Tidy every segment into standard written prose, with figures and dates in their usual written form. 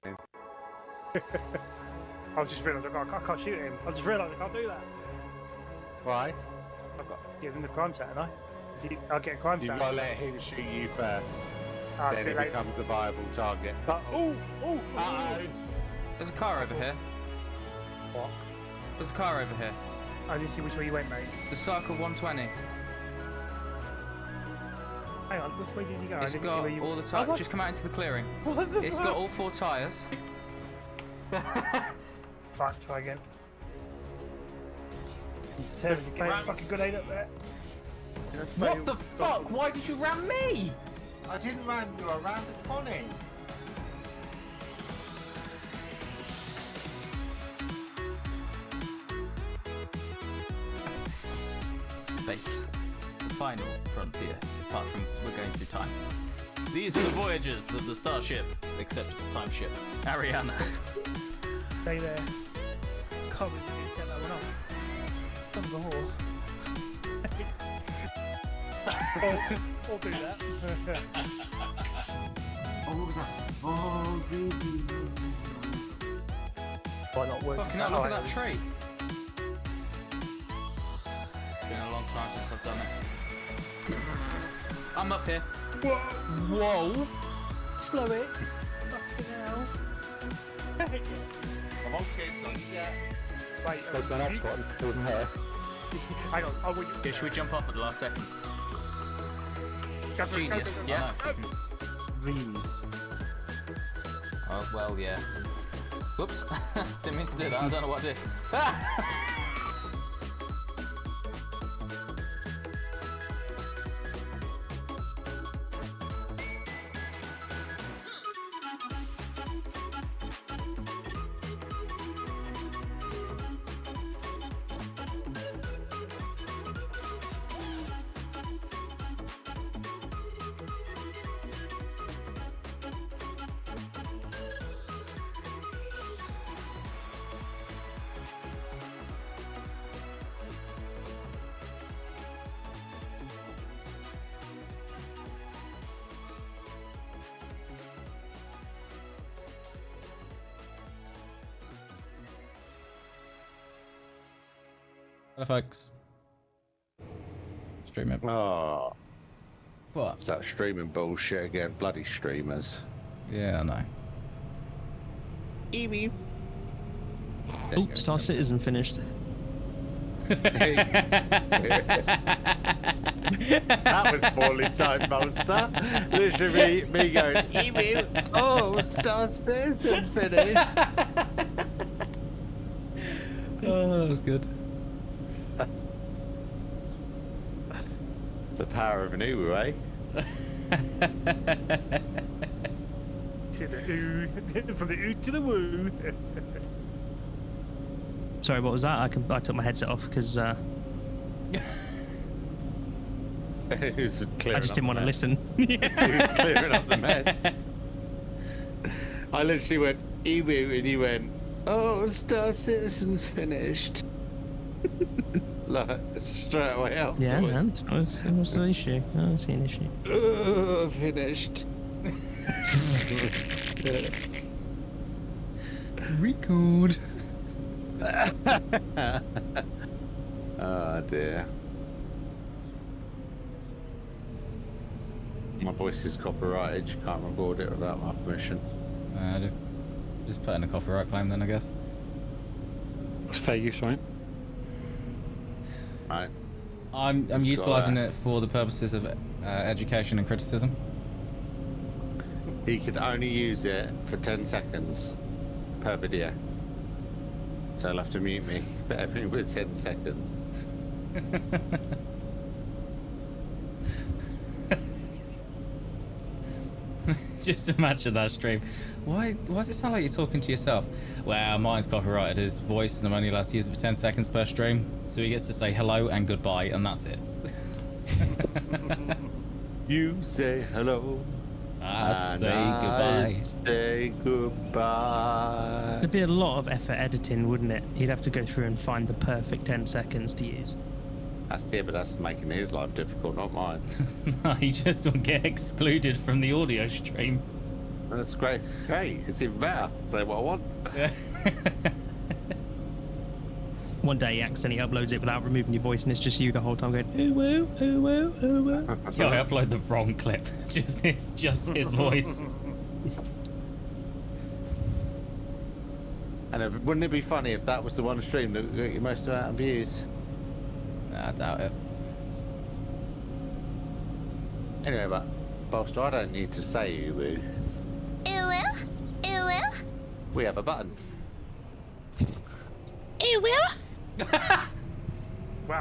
I just realised I can't shoot him. I just realised I can't do that. Why? I've got to give him the crime stat, haven't I? I'll get a crime You've stat. got to let him shoot you first. Then it becomes a viable target. Oh! There's a car over here. What? There's a car over here. I didn't see which way you went, mate. The Circle 120. Hang on, which way did you go? It's got all the tires. Just come out into the clearing. What the It's fuck? got all 4 tyres. Right, try again. He's terrible. Get a fucking grenade up there. What the fuck? Why did you ram me? I didn't ram you, I ran the Connie. Space. The final frontier, apart from we're going through time. These are the voyages of the starship, except it's a time ship. Ariana. Stay there. Come and you set that one off. Come the whore. I'll do that. Why not work? Fucking hell, look at that tree. It's been a long time since I've done it. I'm up here. Whoa! Slow it. Fucking hell. I'm on kids, on Wait, There's an export and it wasn't here. hang on. I'll wait. Yeah, should we jump off at the last second? Go for it, go Genius, for it. yeah. These. Oh, well, yeah. Whoops. Didn't mean to do that. I don't know what I did. Hello, folks. Streaming. Oh, What? it's that streaming bullshit again. Bloody streamers. Yeah, I know. Eevee. Oh, Star Citizen finished. That was poorly timed, monster. Literally me going, Eevee. Oh, Star Citizen finished. Oh, that was good. The power of an Uwu, eh? To the ooh. From the ooh to the woo. Sorry, what was that? I took my headset off because I Who's clearing just up didn't want to the listen. Who's clearing up the mess? I literally went, Ewu, and he went, oh, Star Citizen's finished. Like, straight away Yeah, afterwards. and what's the issue? I don't see an issue. Oh, finished. Record. Oh dear. My voice is copyrighted, you can't record it without my permission. Just put in a copyright claim then, I guess. It's fair use, right? Right. I'm Just utilising got it for the purposes of education and criticism. He could only use it for 10 seconds per video. So he'll have to mute me for every 10 seconds. Just imagine that stream. Why does it sound like you're talking to yourself? Well, mine's copyrighted his voice and I'm only allowed to use it for 10 seconds per stream. So he gets to say hello and goodbye and that's it. You say hello. I say goodbye. Say goodbye. There'd be a lot of effort editing, wouldn't it? He'd have to go through and find the perfect 10 seconds to use. But that's making his life difficult, not mine. No, you just don't get excluded from the audio stream. That's great. Great. It's even better. Say what I want. Yeah. One day he accidentally uploads it without removing your voice, and it's just you the whole time going, ooh woo, ooh woo, ooh woo. Yo, I upload the wrong clip. It's just his voice. And wouldn't it be funny if that was the one stream that got you most amount of views? Nah, I doubt it. Anyway, but Bolster, I don't need to say you woo. We have a button. Wow.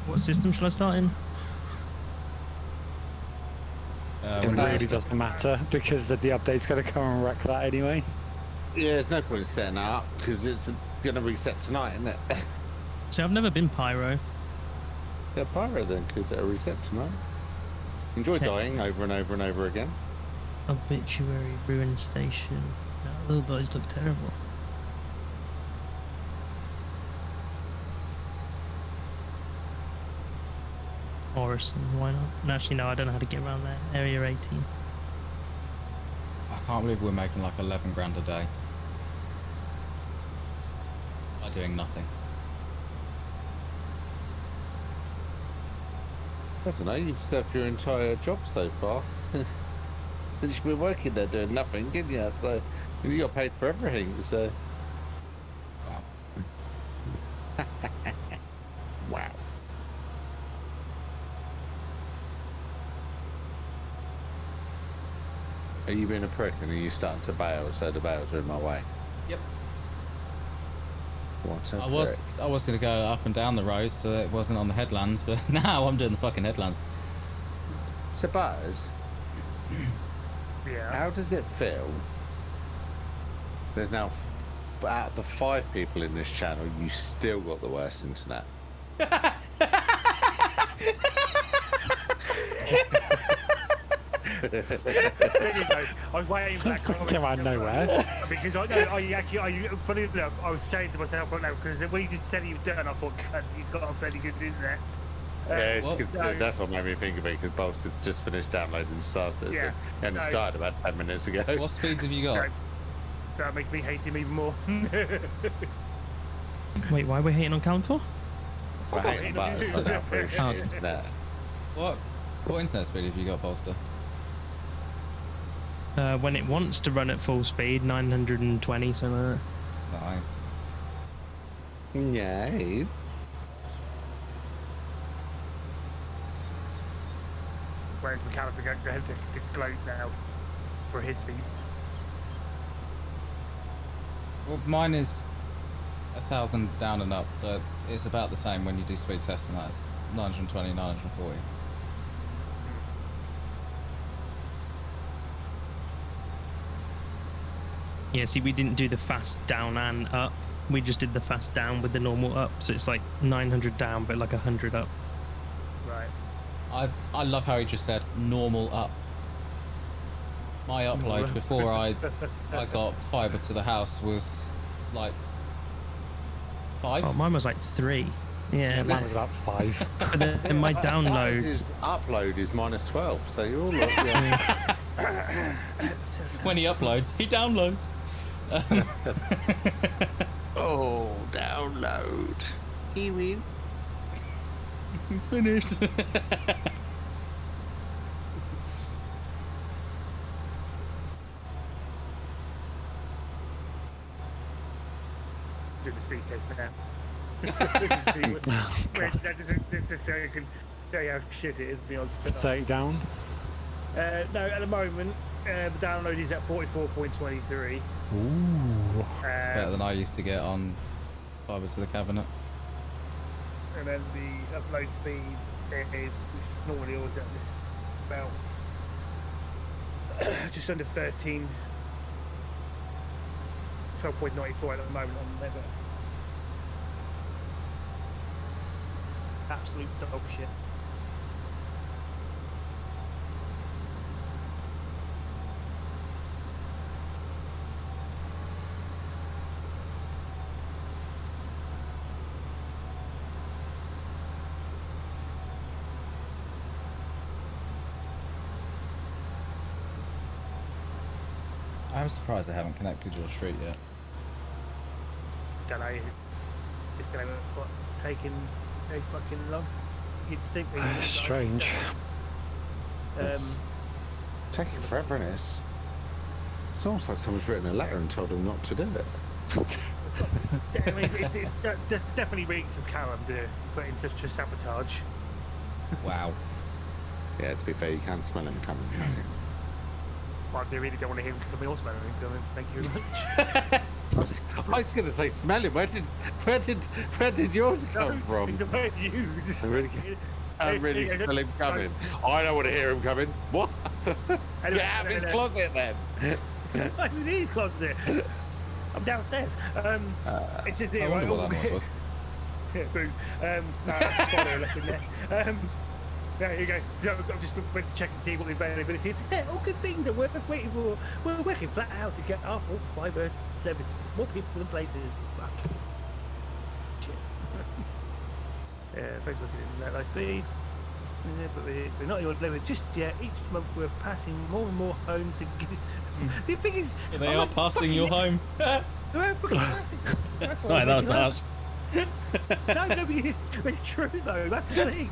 What system shall I start in? It Windows really system. doesn't matter because the update's going to come and wreck that anyway. Yeah, there's no point in setting that up because it's going to reset tonight, isn't it? See, I've never been pyro. Yeah, Pyro then, because it'll reset tonight. Enjoy Okay. dying over and over and over again. Obituary, ruin station. No, little boys look terrible. Morrison, why not? No, actually, no, I don't know how to get around there. Area 18. I can't believe we're making like 11 grand a day. By doing nothing. I don't know, you've served your entire job so far. You've been working there doing nothing, didn't you? So, and you got paid for everything, so. Wow. Wow. Are you being a prick and are you starting to bail so the bails are in my way? Yep. What a I was gonna go up and down the rows so that it wasn't on the headlands, but now I'm doing the fucking headlands. prick. So Buzz, Yeah. how does it feel? There's now, out of the 5 people in this channel, you still got the worst internet. There you go. I was waiting for that comment. Came out of nowhere. Because I know, funny enough, I was saying to myself right now, because when he just said he was done, I thought, "God, he's got a very good internet." Yeah, it's What? 'cause No. that's what made me think of it, because Bolts had just finished downloading Starset, Yeah. so he only No. started about 10 minutes ago. What speeds have you got? So that makes me hate him even more. Wait, why are we hating on Count for? I hate about it, but now for his shit Okay. internet. What internet speed have you got, Bolster? When it wants to run at full speed, 920, something like that. Nice. Yay. Waiting for Callum to gloat now for his speeds. Well, mine is 1,000 down and up, but it's about the same when you do speed testing. That's 920, 940. Yeah, see, we didn't do the fast down and up. We just did the fast down with the normal up. So it's like 900 down, but like 100 up. Right. I love how he just said normal up. My upload before I got fibre to the house was like 5. Oh, mine was like 3. Yeah, Mine was about 5. but then my downloads. His upload is -12, so you're all like, yeah. When he uploads, he downloads. Oh, download. Kiwi. He's finished. Doing the speed test now. Just so you can show you how shit it is, to be honest. 30 down. No, at the moment, the download is at 44.23. Ooh. It's better than I used to get on Fibre to the Cabinet. And then the upload speed is normally always at this about just under 13, 12.94 at the moment on Never. Absolute dog shit. I'm surprised they haven't connected your street yet. Don't know. Just don't know what taking so fucking long. You'd think they would. Strange. It's taking forever, isn't it? It's almost like someone's written a letter and told them not to do it. I mean, it definitely reeks of Callum to put in such a sabotage. Wow. Yeah, to be fair, you can smell him coming. Can't you? Well, they really don't want to hear him coming or smelling him coming. Thank you very much. I was going to say smell him. Where did yours come from? It's the word you just. I really smell him coming. I don't want to hear him coming. What? Get out of his closet then. I'm in his closet. I'm downstairs. It's just I wonder what that noise was. Yeah, boo. No, that's spoiler left in there. There you go. So I'm just went to check and see what the availability is. Yeah, all good things that we're waiting for. We're working flat out to get our full fibre service to more people and places. Fuck. Shit. Folks looking at light speed. Yeah, but we're not your limit just yet. Each month we're passing more and more homes. The thing is, They are passing your home. They're fucking passing. Sorry, that was harsh. No, but it's true though. That's the thing.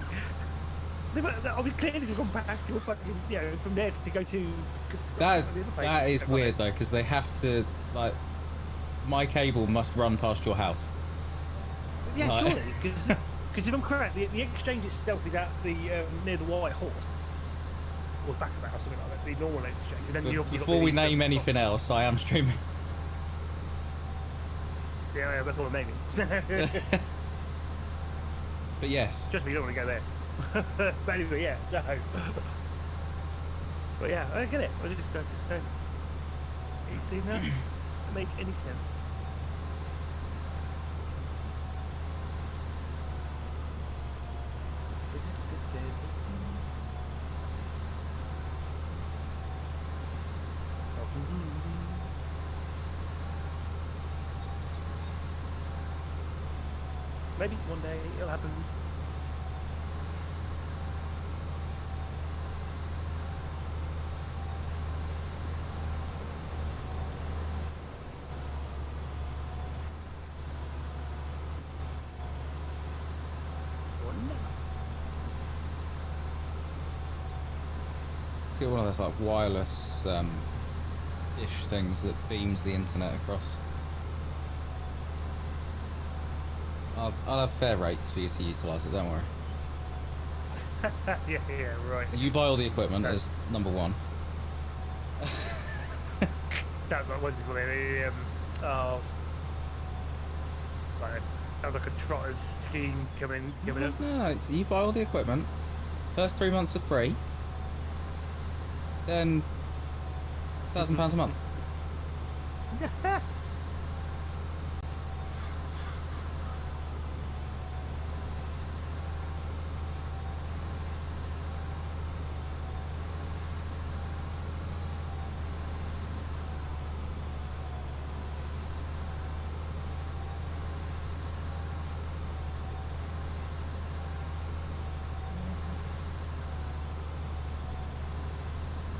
I mean, clearly they've gone past your fucking, from there to go to. That is weird though, because they have to like. My cable must run past your house. Yeah, Like- surely, because if I'm correct, the exchange itself is at the near the White Horse, or back about or something like that. The normal exchange. And then you obviously got Before we the- name anything else, I am streaming. Yeah, that's all I'm naming. But yes. Just we don't want to go there. But anyway, yeah. So, but yeah, I get it. I just don't. It did not make any sense. Maybe one day it'll happen. See one of those like wireless dish things that beams the internet across. I'll have fair rates for you to utilise it, don't worry. yeah, right. You buy all the equipment as number one. Sounds like what's it called? Sounds like a trotter's scheme coming up. No, you buy all the equipment. First 3 months are free. Then £1,000 a month.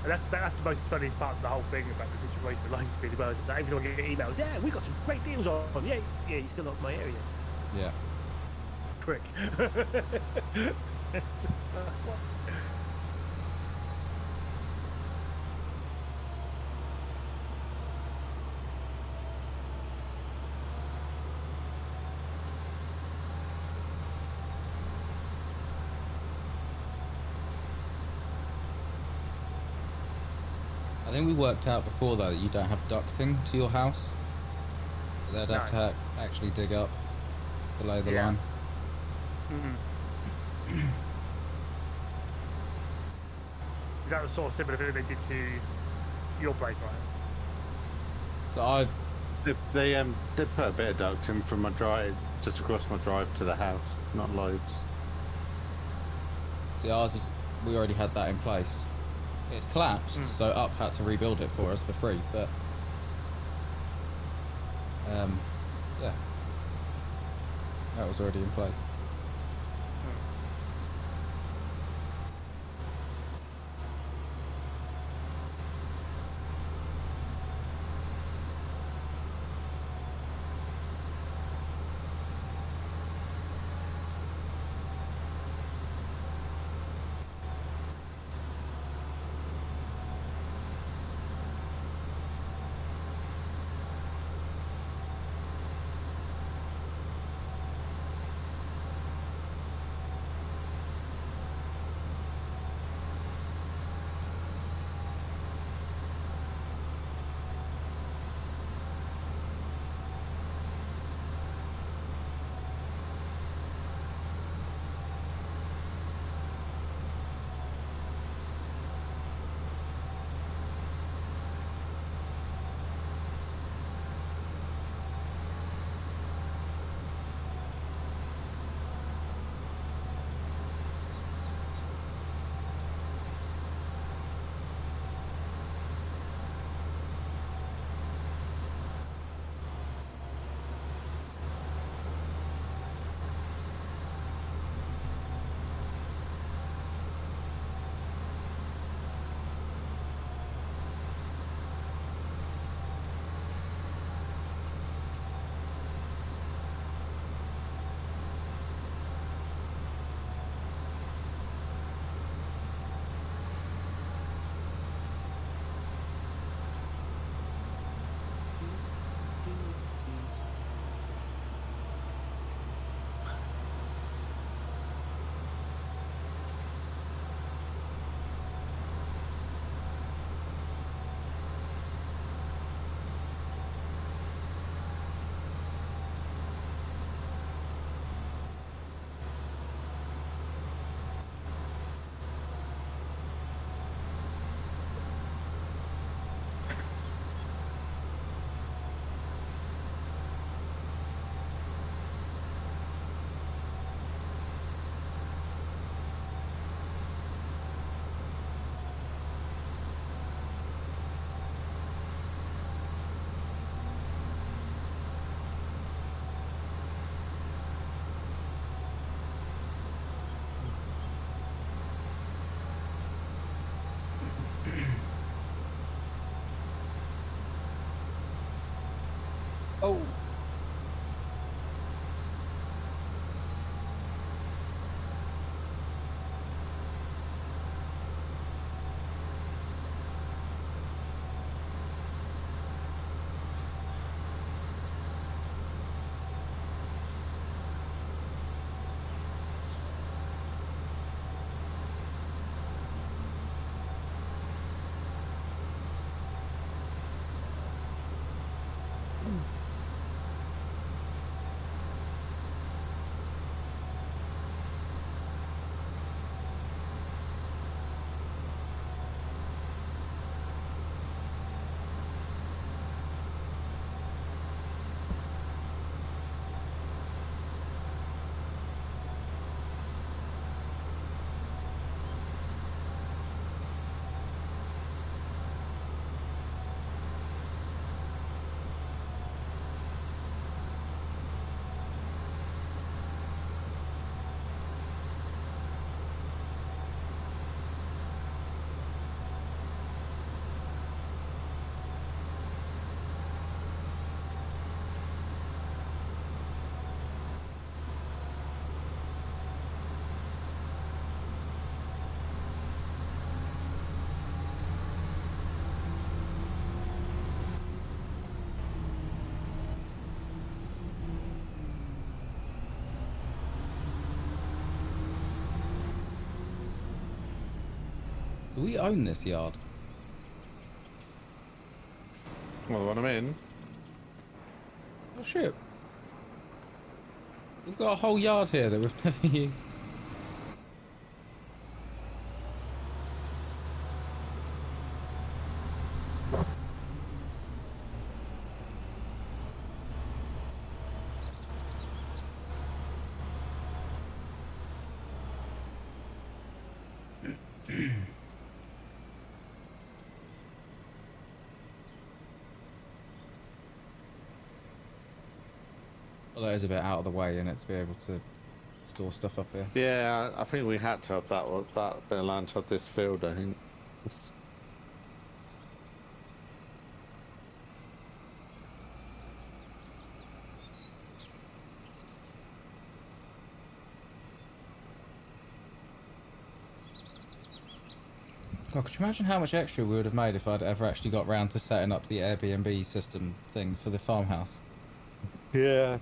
And that's the most funniest part of the whole thing about the situation with Lightspeed as well. Is that every time I get emails, yeah, we got some great deals on. Yeah, you're still not in my area. Yeah. Prick. What? I think we worked out before though that you don't have ducting to your house. They'd have to actually dig up to lay the line. Is that the sort of similar thing they did to your place, right? So They did put a bit of ducting from my drive, just across my drive to the house, not loads. see ours is, we already had that in place. It's collapsed, so Up had to rebuild it for us for free, but yeah, that was already in place. Oh! Do we own this yard? Well, the one I'm in. Oh shit. We've got a whole yard here that we've never used. Well, that is a bit out of the way, in it, to be able to store stuff up here. Yeah, I think we had to have that bit of land to have this field, I think. God, could you imagine how much extra we would have made if I'd ever actually got round to setting up the Airbnb system thing for the farmhouse? Yeah.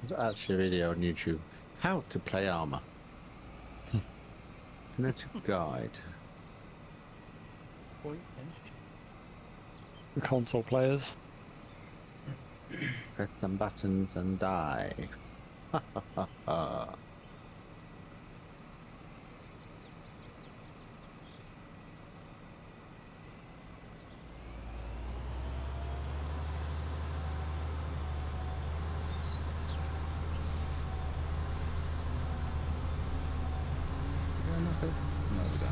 There's actually a video on YouTube. How to play armor. Kinetic guide. Point and The console players. Press some buttons and die. Ha ha ha ha. No, we don't.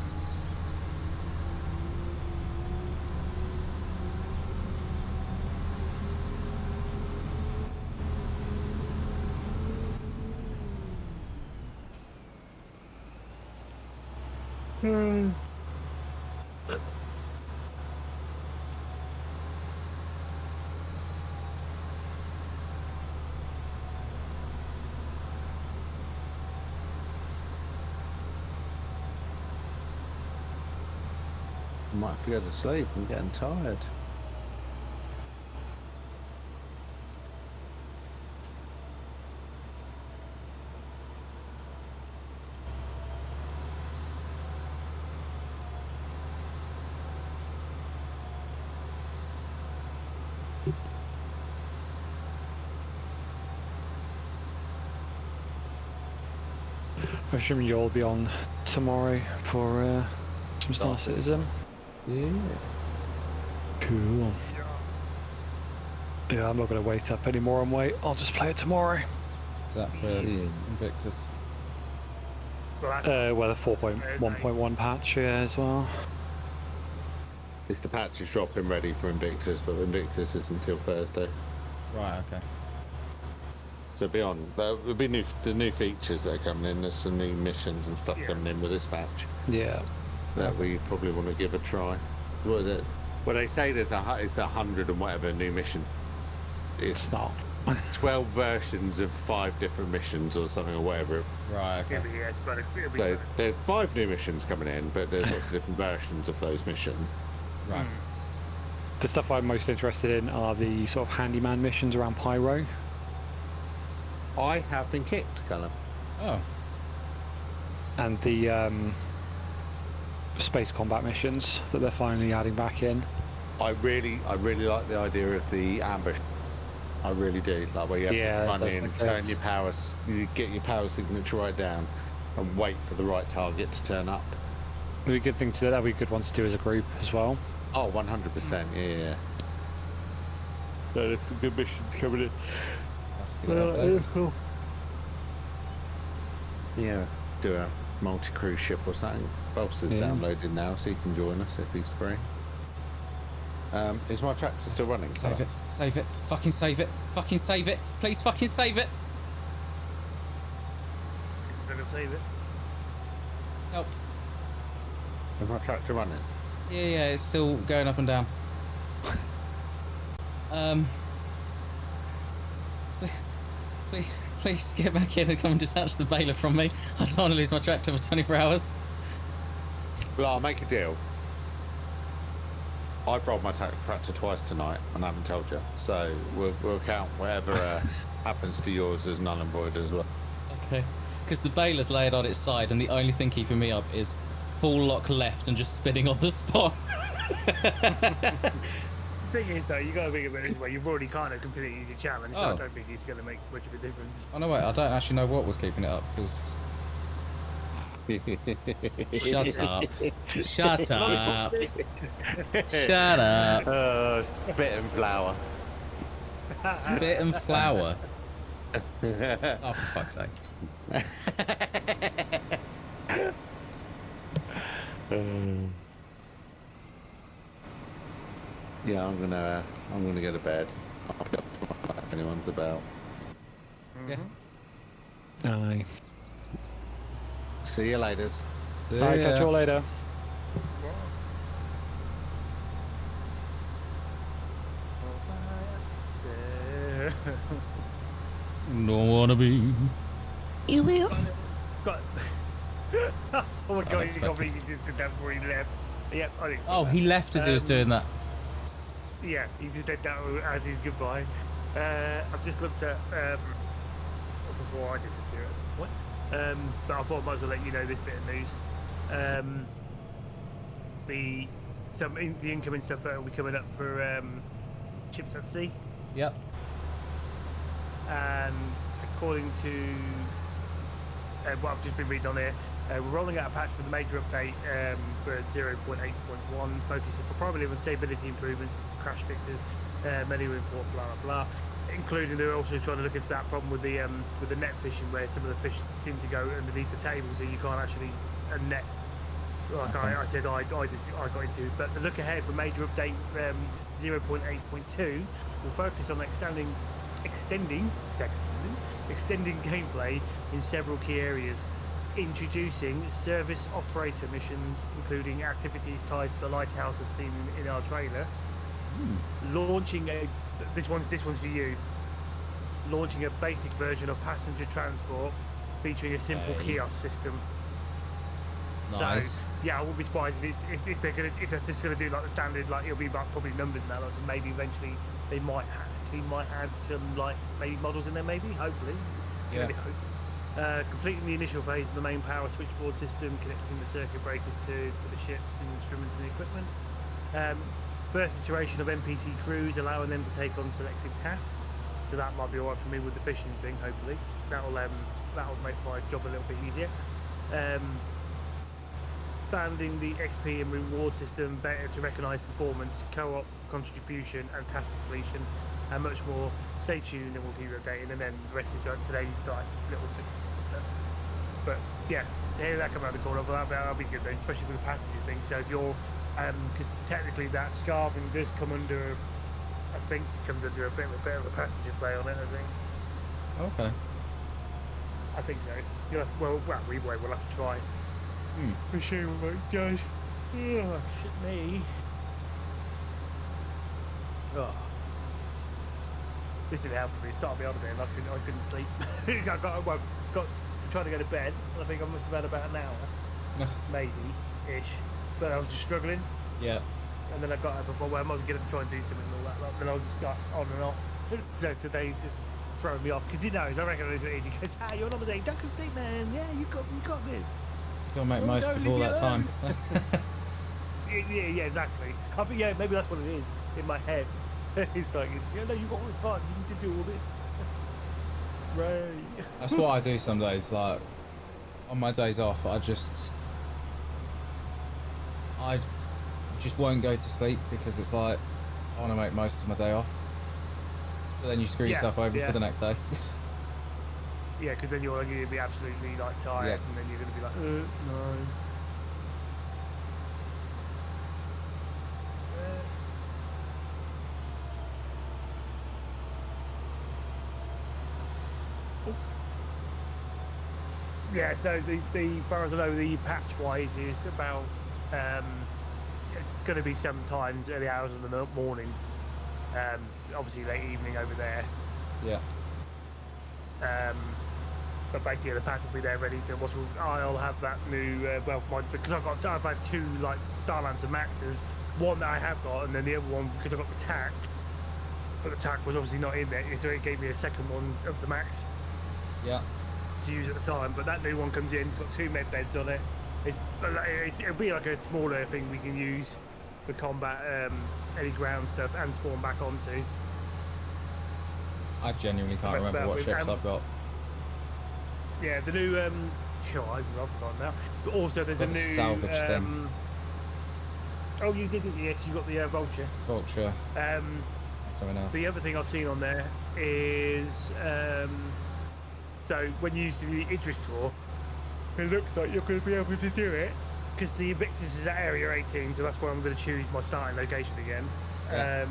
Might have to go to sleep. I'm getting tired. I assume you'll be on tomorrow for some Star Citizen. Yeah. Cool. Yeah, I'm not going to wait up anymore and wait. I'll just play it tomorrow. Is that for Invictus? black. Well, the 4.1.1 patch, yeah, as well. It's the patch is dropping ready for Invictus, but Invictus is until Thursday. Right, okay. So beyond, there'll be the new features that are coming in. There's some new missions and stuff coming in with this patch Yeah. that we probably want to give a try. What is it? Well, they say there's it's 100 and whatever new mission. It's not. 12 versions of 5 different missions or something or whatever. Right. Okay. Yeah, it's better. It'll be So better. there's 5 new missions coming in, but there's lots of different versions of those missions. Right. The stuff I'm most interested in are the sort of handyman missions around Pyro. I have been kicked, Callum. Oh. And the space combat missions that they're finally adding back in. I really like the idea of the ambush. I really do. Like where you have Yeah, to run that's in, like turn that. your powers, you get your power signature right down, and wait for the right target to turn up. It'd be a good thing to do. That'd be a good one to do as a group as well. Oh, 100%. Yeah. No, there's some good missions coming in. Have to get it updated. Cool. Yeah, do a multi-cruise ship or something. Bolster's Yeah. downloaded now, so you can join us if he's free. Is my tractor still running? Save it. Save it. Fucking save it. Fucking save it. Please fucking save it. It's still gonna save it. Help. Is my tractor running? Yeah, it's still going up and down. Please get back in and come and detach the baler from me. I don't want to lose my tractor for 24 hours. Well, I'll make a deal. I've rolled my tractor twice tonight, and I haven't told you. So we'll count whatever happens to yours as null and void as well. Okay. Because the baler's laid on its side, and the only thing keeping me up is full lock left and just spinning on the spot. The thing is, though, you got to think of it this way. You've already kind of completed your challenge, so I Oh. don't think it's going to make much of a difference. Oh no, wait, I don't actually know what was keeping it up, because... Shut up. Shut up. Shut up. Spit and flour. Spit and flour. Oh, for fuck's sake. Yeah, I'm gonna go to bed. I'll be up tomorrow if anyone's about. Yeah. Aye. See you later. See Alright, catch you all ya. later. Don't wanna be. You will. Got. Oh my god, you unexpected. completely just did that before he left. Yep, I think. Oh, he left as he was doing that. Yeah, he just did that as his goodbye. I've just looked at before I disappear at some point. But I thought I might as well let you know this bit of news. The incoming stuff that will be coming up for Chips at Sea, Yep. and according to what I've just been reading on here, we're rolling out a patch for the major update for 0.8.1, focusing for primarily on stability improvements, crash fixes, menu import, blah blah blah. Including they're also trying to look into that problem with the net fishing, where some of the fish seem to go underneath the table, so you can't actually net. Like Okay. I said, I got into. But the look ahead for major update 0.8.2 will focus on extending gameplay in several key areas, introducing service operator missions, including activities tied to the lighthouse as seen in our trailer. Launching this one's for you. Launching a basic version of passenger transport featuring a simple Okay. kiosk system. Nice. So yeah, I wouldn't be surprised if that's just gonna do like the standard, like it'll be about probably numbers now. Like, so maybe eventually they might add some like maybe models in there, maybe hopefully. Can Yeah. only hope. Completing the initial phase of the main power switchboard system, connecting the circuit breakers to the ships and instruments and equipment. First iteration of NPC crews, allowing them to take on selected tasks. So that might be alright for me with the fishing thing. Hopefully, that'll make my job a little bit easier. Expanding the XP and reward system better to recognise performance, co-op contribution, and task completion, and much more. Stay tuned, and we'll keep you updated. And then the rest is like today's like little fixes and stuff. But yeah, hear that come around the corner. That'll be good then, especially for the passenger thing. So if you're, because technically that scarving does come under, I think, comes under a bit of a passenger play on it. I think. Okay. I think so. You'll have, we'll have to try. For sure what it does. Oh, shit me. Oh. This didn't help me. It started me on a bit, and I couldn't sleep. I got to try to go to bed. I think I must have had about an hour, maybe-ish. But I was just struggling. Yeah. And then I got up, well, I might get up and try and do something and all that. Like, then I was just like on and off. So today's just throwing me off because he knows. I recognise what it is. He goes, "Ah, you're on holiday. Don't go sleep, man. Yeah, you got this." Gotta make most of all that time. Yeah, exactly. I think maybe that's what it is in my head. It's like, no, you got all this time. You need to do all this. Right. That's what I do some days. Like on my days off, I just won't go to sleep because it's like I want to make most of my day off. But then you screw yourself over for the next day. Yeah, because then you're going to be absolutely like tired, and then you're going to be like, no. Yeah, so the as far as I know, the patch-wise is about, it's going to be sometimes early hours of the morning, obviously late evening over there. Yeah. But basically the patch will be there ready to watch. I'll have that new, because I've had two like Starlancer Maxes, one that I have got, and then the other one because I got the TAC, but the TAC was obviously not in there, so it gave me a second one of the Max. Yeah. To use at the time, but that new one comes in. It's got 2 med beds on it. It'll be like a smaller thing we can use for combat, any ground stuff, and spawn back onto. I genuinely can't remember what ships I've got. Yeah, the new I've forgotten now. But also there's a new salvage thing. Oh, you did it? Yes, you got the Vulture. Vulture. Something else. The other thing I've seen on there is so when you use the Idris tour, it looks like you're going to be able to do it because the Invictus is at Area 18, so that's where I'm going to choose my starting location again. Yeah.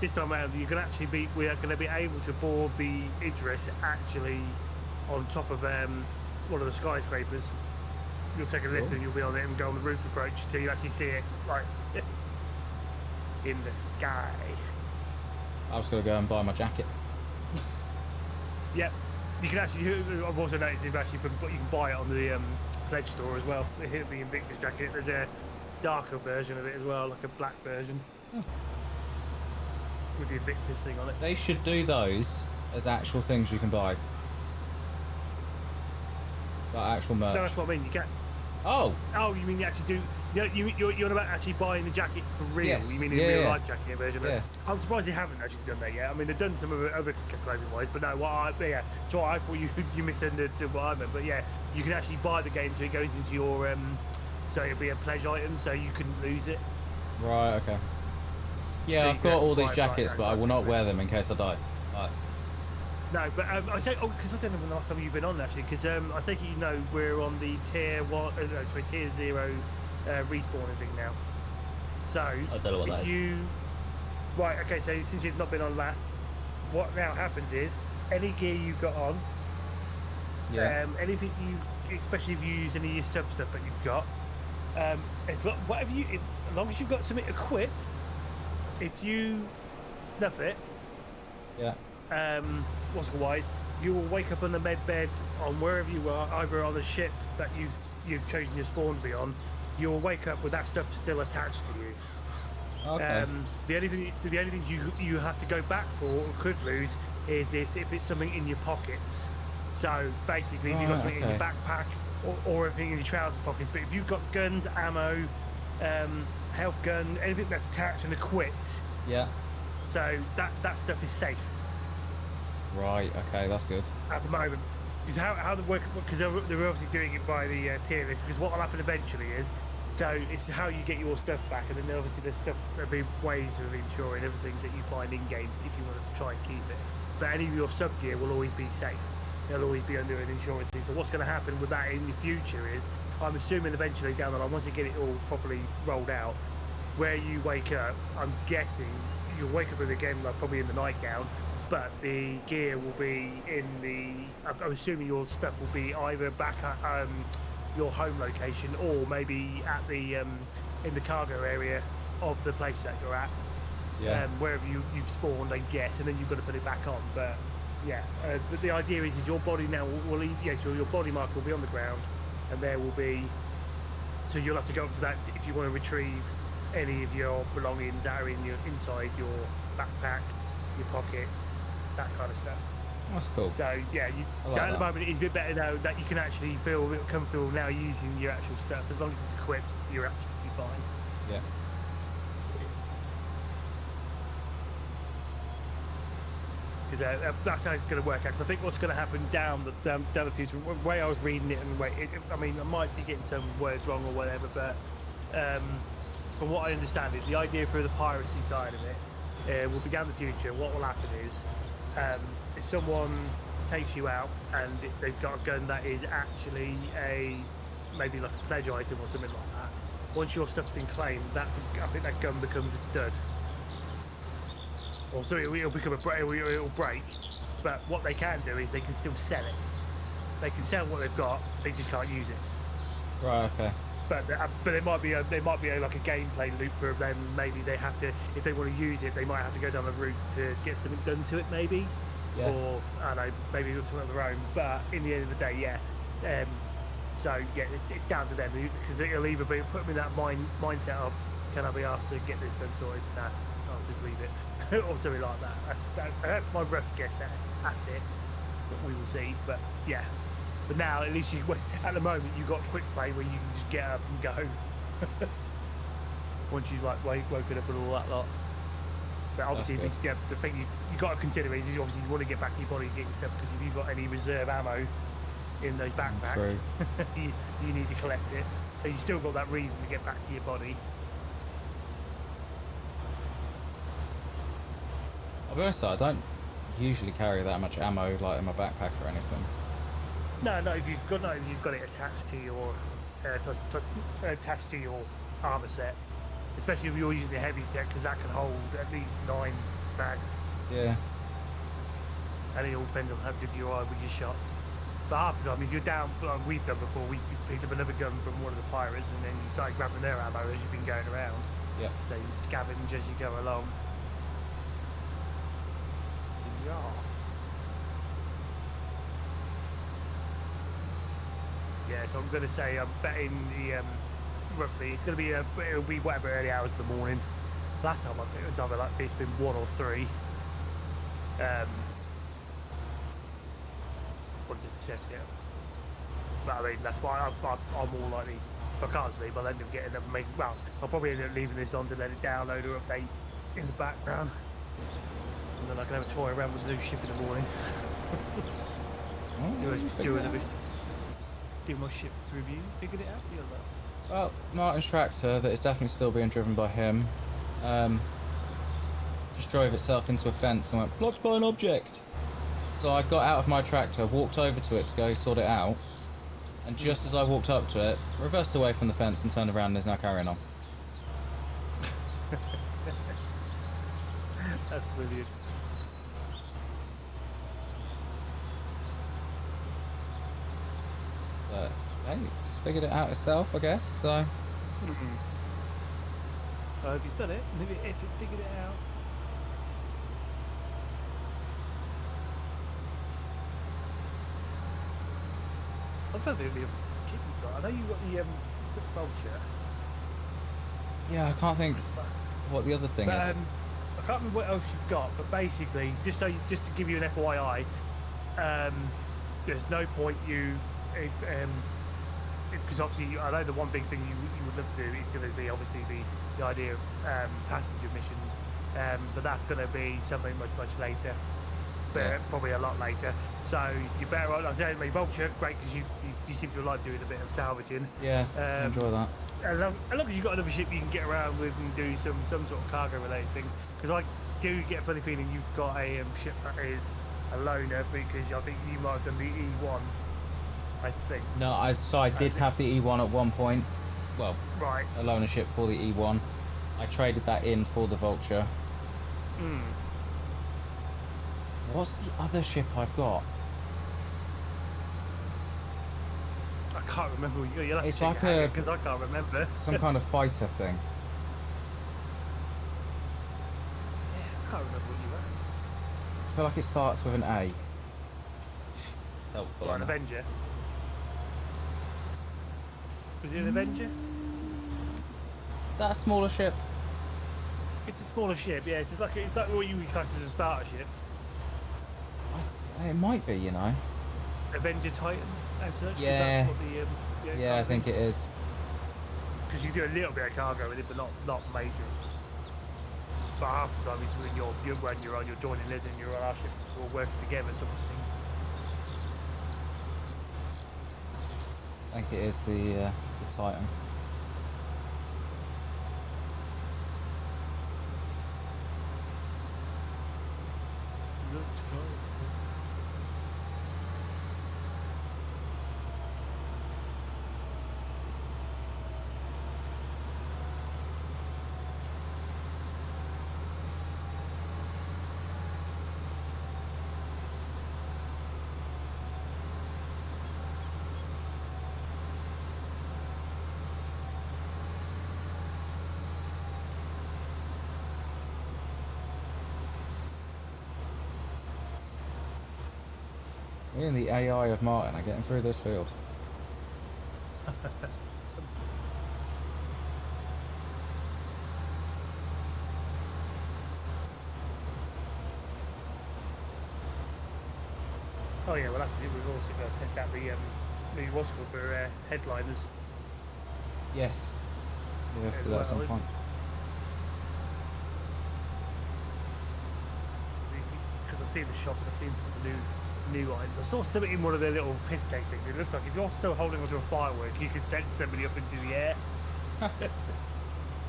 This time around, we are going to be able to board the Idris actually on top of one of the skyscrapers. You'll take a lift and you'll be on it and go on the roof approach till you actually see it like in the sky. I was going to go and buy my jacket. Yep. You can actually, I've also noticed you can buy it on the pledge store as well. The Invictus jacket. There's a darker version of it as well, like a black version. With the Invictus thing on it. They should do those as actual things you can buy. Like actual merch. No, that's what I mean. You can. Oh, you mean you actually do? You're about actually buying the jacket for real. Yes. You mean in real life jacket version of it? Yeah. I'm surprised they haven't actually done that yet. I mean, they've done some of it other clothing wise, but no. So I thought you misunderstood what I meant. But yeah, you can actually buy the game so it goes into your so it'll be a pledge item, so you couldn't lose it. right, okay. Yeah, So I've you got can all these buy it jackets, right but now, I will not wear them in case I die. Right. No, but I say, because I don't remember the last time you've been on actually, because I think we're on the tier 0 respawning thing now. So I'll tell you what that if is. Right, okay, so since you've not been on last, what now happens is any gear you've got on, anything especially if you use any of your sub stuff that you've got, as long as you've got something equipped, if you snuff it, wise, you will wake up on the med bed on wherever you are, either on the ship that you've chosen your spawn to be on. You'll wake up with that stuff still attached to you. Okay. The only thing you have to go back for or could lose is if it's something in your pockets. So basically, if you've got something in your backpack or anything in your trouser pockets, but if you've got guns, ammo, health gun, anything that's attached and equipped, so that stuff is safe. Right, okay, that's good. At the moment, because how the work, because they're obviously doing it by the tier list. Because what will happen eventually is, so it's how you get your stuff back, and then obviously there's stuff, there'll be ways of ensuring everything that you find in game if you want to try and keep it. But any of your sub gear will always be safe. They'll always be under an insurance thing. So what's going to happen with that in the future is, I'm assuming eventually down the line, once you get it all properly rolled out, where you wake up, I'm guessing you'll wake up with a game like probably in the nightgown. But the gear will be in the. I'm assuming your stuff will be either back at your home location or maybe at the in the cargo area of the place that you're at. wherever you've spawned, I guess, and then you've got to put it back on. But yeah, but the idea is your body now so your body marker will be on the ground, and there will be. So you'll have to go up to that if you want to retrieve any of your belongings that are inside your backpack, your pockets, that kind of stuff. That's cool. So yeah, at the moment it is a bit better now that you can actually feel a bit comfortable now using your actual stuff. As long as it's equipped, you're absolutely fine. Yeah. Because that's how it's going to work out. Because I think what's going to happen down the future, the way I was reading it, and I mean, I might be getting some words wrong or whatever, but from what I understand is the idea for the piracy side of it will be down the future. What will happen is if someone takes you out and they've got a gun that is actually maybe like a pledge item or something like that, once your stuff's been claimed, I think that gun becomes a dud. Or so it'll become it'll break, but what they can do is they can still sell it. They can sell what they've got, they just can't use it. Right. Okay. But there might be like a gameplay loop for them. Maybe they have to, if they want to use it, they might have to go down a route to get something done to it, maybe. Yeah. Or I don't know, maybe do something of their own. But in the end of the day, yeah. So yeah, it's down to them because it'll either be put them in that mindset of, can I be asked to get this done sorted? Nah, I'll just leave it. Or something like that. That's my rough guess at it, but we will see. But yeah, but now at least at the moment you've got quick play where you can just get up and go. Once you've like woken up and all that lot. But obviously the thing you got to consider is obviously you want to get back to your body and get your stuff, because if you've got any reserve ammo in those backpacks, you need to collect it. So you still got that reason to get back to your body. I'll be honest, I don't usually carry that much ammo like in my backpack or anything. No, if you've got it attached to your armor set, especially if you're using the heavy set, because that can hold at least 9 bags. Yeah. And it all depends on how good you are with your shots. But half the time, if you're down, like we've done before, we picked up another gun from one of the pirates, and then you started grabbing their ammo as you've been going around. Yeah. So you scavenge as you go along. So, yeah. Yeah, so I'm going to say I'm betting roughly it's going to be it'll be whatever early hours of the morning. Last time I think it was either like it's been 1 or 3. What does it check here? But I mean that's why I'm more likely, if I can't sleep, I'll end up getting up and I'll probably end up leaving this on to let it download or update in the background, and then I can have a toy around with the new ship in the morning. Do my ship review, figured it out the other. Well, Martin's tractor that is definitely still being driven by him just drove itself into a fence and went blocked by an object. So I got out of my tractor, walked over to it to go sort it out, and just as I walked up to it, reversed away from the fence and turned around and is now carrying on. That's brilliant. But hey, it's figured it out itself, I guess, so... If he's done it, if it figured it out. I'm trying to think of the ship you've got. I know you've got the vulture. Yeah, I can't think what the other thing is. I can't remember what else you've got, but basically, just to give you an FYI, there's no point because obviously I know the one big thing you would love to do is going to be obviously the idea of passenger missions, but that's going to be something much later, but probably a lot later. So you better, I'm saying, vulture, great, because you seem to like doing a bit of salvaging. Yeah, enjoy that. As long as you've got another ship you can get around with and do some sort of cargo related thing, because I do get a funny feeling you've got a ship that is a loner, because I think you might have done the E1, I think. No, I did have the E1 at one point. Well, right. A loner ship for the E1. I traded that in for the Vulture. What's the other ship I've got? I can't remember. You'll have It's to like because I can't remember. Some kind of fighter thing. feel like it starts with an A. Helpful. Or an isn't it? Avenger. Was it an Avenger? That a smaller ship? It's a smaller ship, yeah. It's like what you would class as a starter ship. It might be, you know. Avenger Titan, as such. 'Cause Yeah. That's what the, Yeah, I think it is. Because you do a little bit of cargo with it, but not major. But half the time, it's when you're joining us and you're on our ship, we're all working together, sort of thing. I think it is the Titan. Me and the AI of Martin are getting through this field. Oh yeah, well that's it. We've also got to test out the new what's it called for headliners. Yes. We have to do Yeah, that at some well, point. Because I've seen the shop and I've seen some of the new items. I saw something in one of their little piss cake things. It looks like if you're still holding onto a firework, you can send somebody up into the air. Some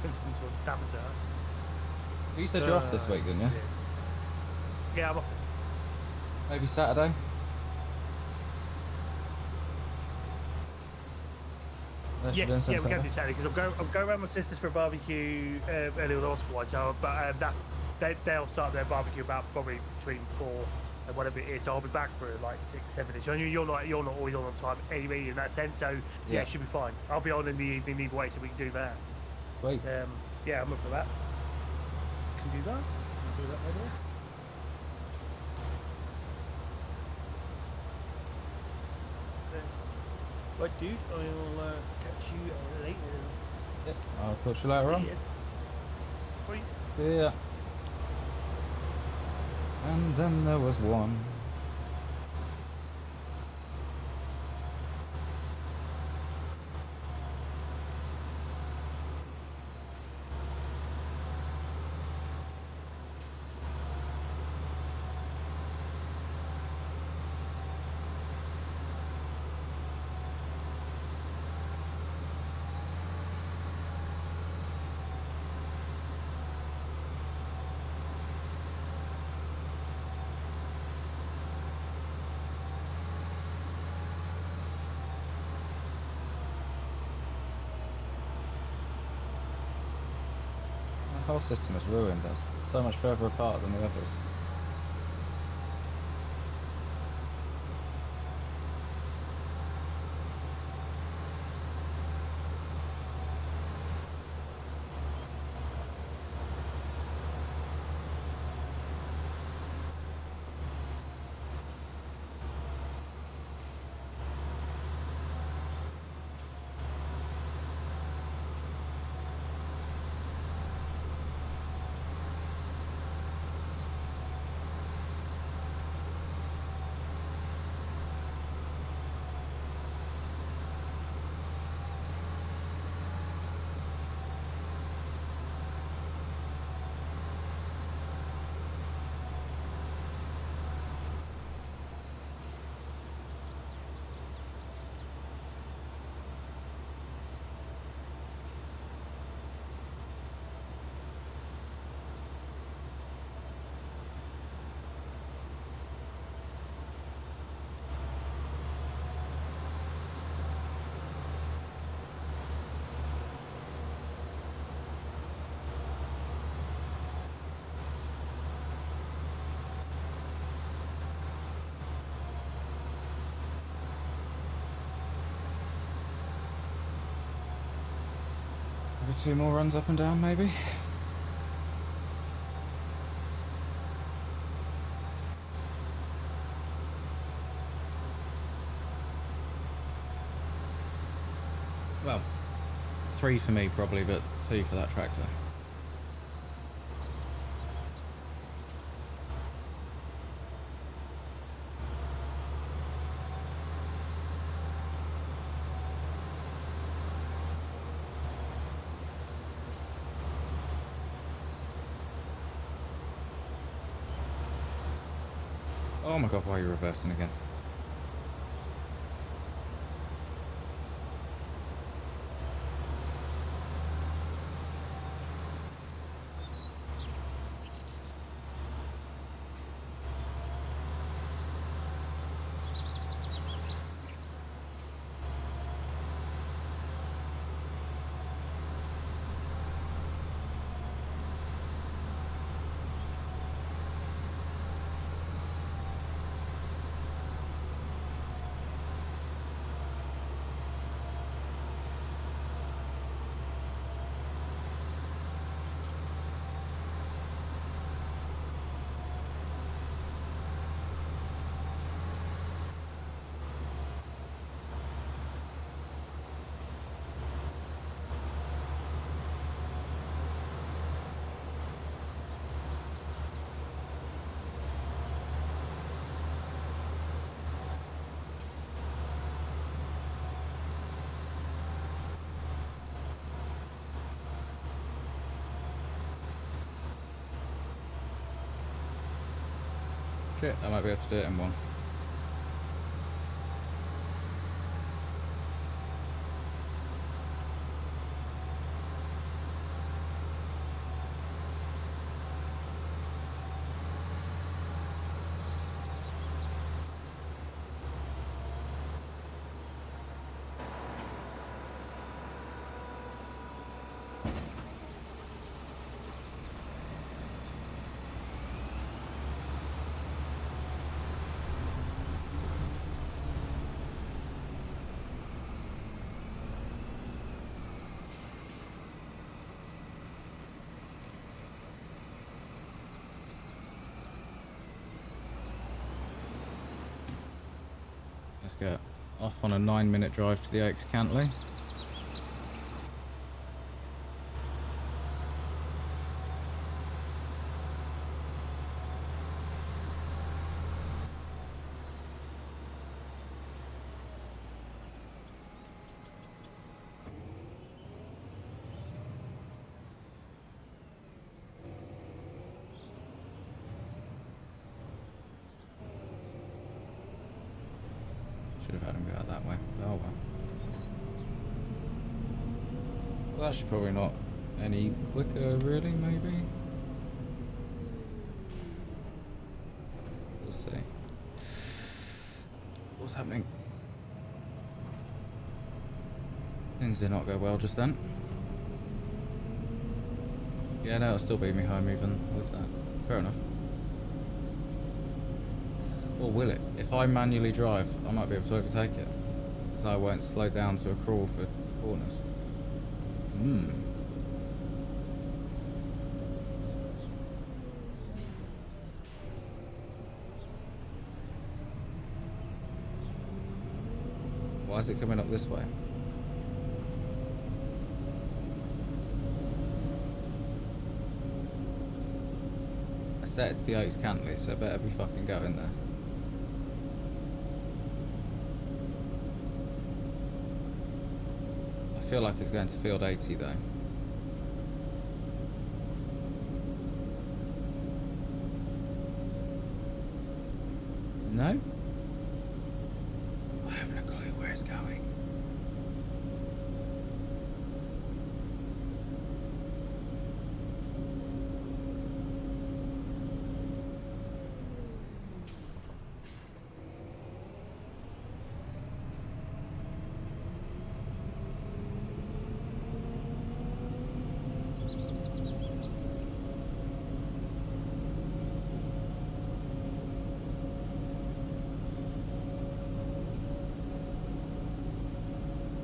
sort of saboteur. You said you're off this week, didn't you? Yeah, I'm off. Maybe Saturday? Unless you're doing Yes, yeah, something we're going to Saturday. do Saturday because I'm going around my sisters for a barbecue early with the hospital. So, but they'll start their barbecue about probably between 4 and whatever it is. So I'll be back for like 6, 7ish. I know you're not always on time anyway in that sense. So yeah, it should be fine. I'll be on in the evening either way, so we can do that. Sweet. Yeah, I'm up for that. Can do that. Can do that later. Right, dude, I'll catch you later. Yep. I'll talk to you later on. Yes. Bye. See ya. And then there was one. The whole system is ruined. It's so much further apart than the others. Maybe 2 more runs up and down, maybe? Well, 3 for me probably, but 2 for that tractor. Oh my god, why are you reversing again? Shit, I might be able to do it in one. Let's go off on a 9-minute drive to the Oaks Cantley. Should have had him go out that way. Oh well. Well, that should probably not any quicker, really, maybe? We'll see. What's happening? Things did not go well just then. Yeah, no, it'll still be me home even with that. Fair enough. Or will it? If I manually drive, I might be able to overtake it. Because I won't slow down to a crawl for corners. Why is it coming up this way? I set it to the Oaks Cantley, so it better be fucking going there. I feel like it's going to field 80 though. No? I have no clue where it's going.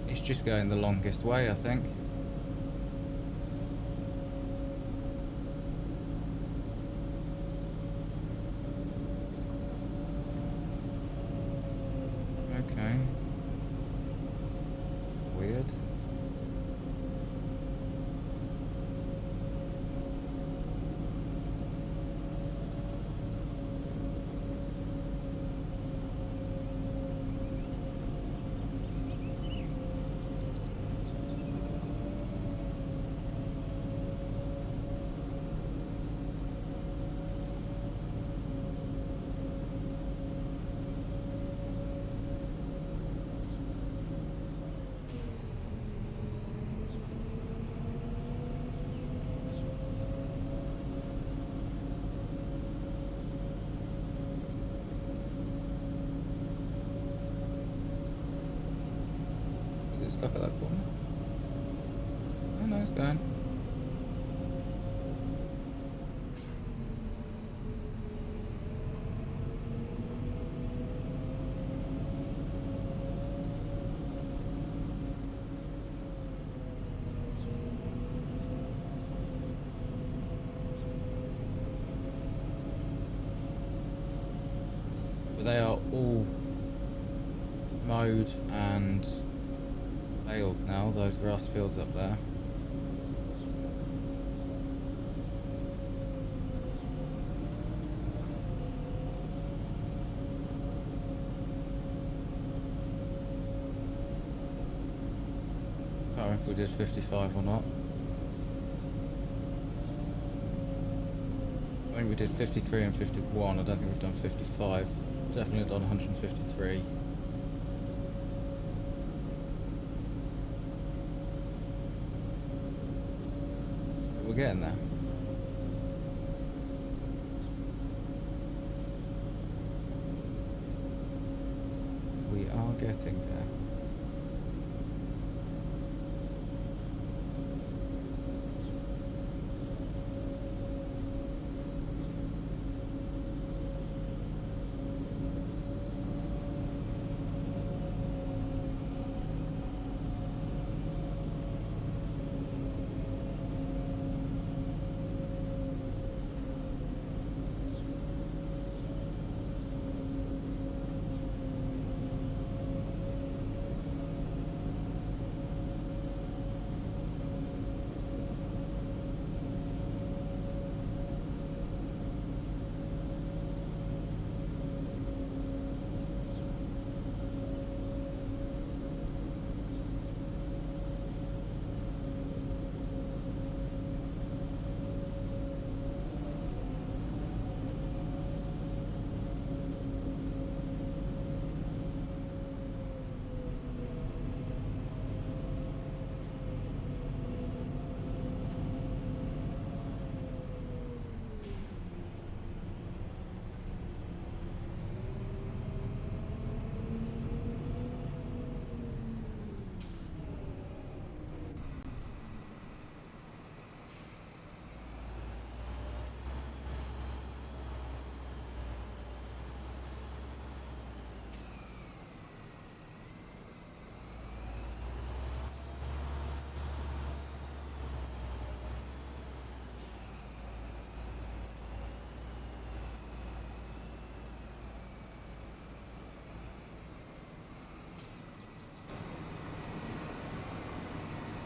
It's just going the longest way, I think. Okay. Weird. get stuck at that corner. Oh no, it's going. But they are all mowed and baled now, those grass fields up there. Can't remember if we did 55 or not. I think we did 53 and 51. I don't think we've done 55. Definitely done 153. But we're getting there. We are getting there.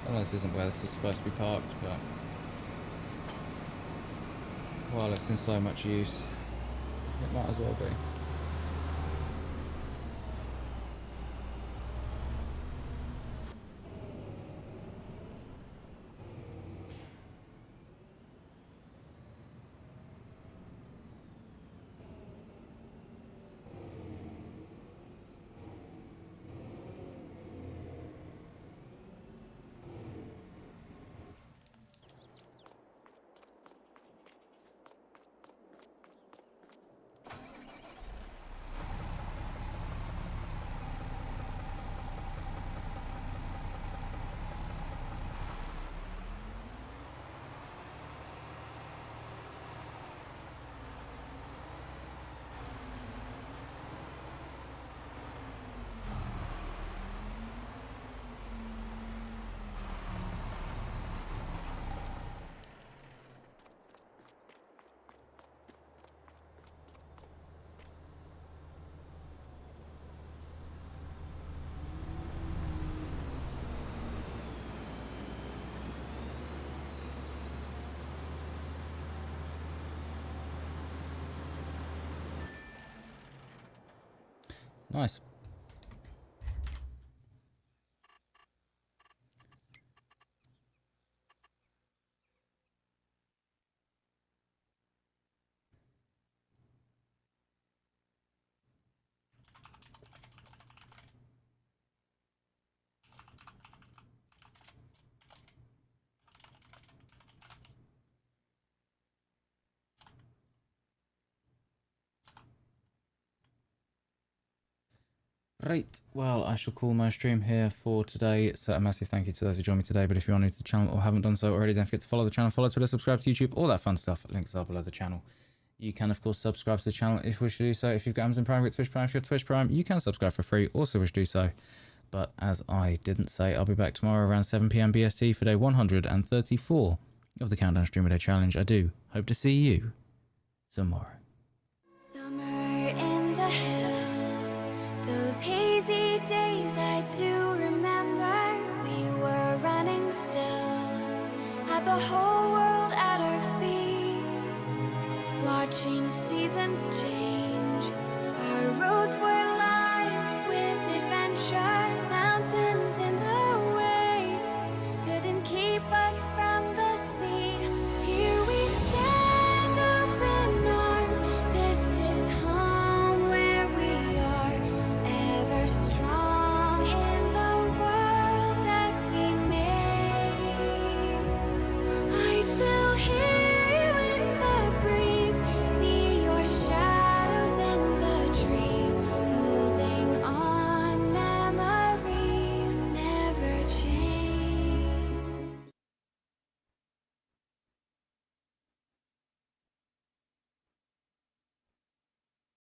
I know this isn't where this is supposed to be parked, but while it's in so much use, it might as well be. Nice. Right, well, I shall call my stream here for today. So a massive thank you to those who joined me today. But if you're new to the channel or haven't done so already, don't forget to follow the channel, follow Twitter, subscribe to YouTube, all that fun stuff. Links are below the channel. You can, of course, subscribe to the channel if you wish to do so. If you've got Amazon Prime, you've got Twitch Prime. If you've got Twitch Prime, you can subscribe for free. Also wish to do so. But as I didn't say, I'll be back tomorrow around 7 PM BST for day 134 of the Countdown Streamer Day Challenge. I do hope to see you tomorrow. Summer in the hills, those hazy days I do remember. We were running still, had the whole world at our feet, watching seasons change.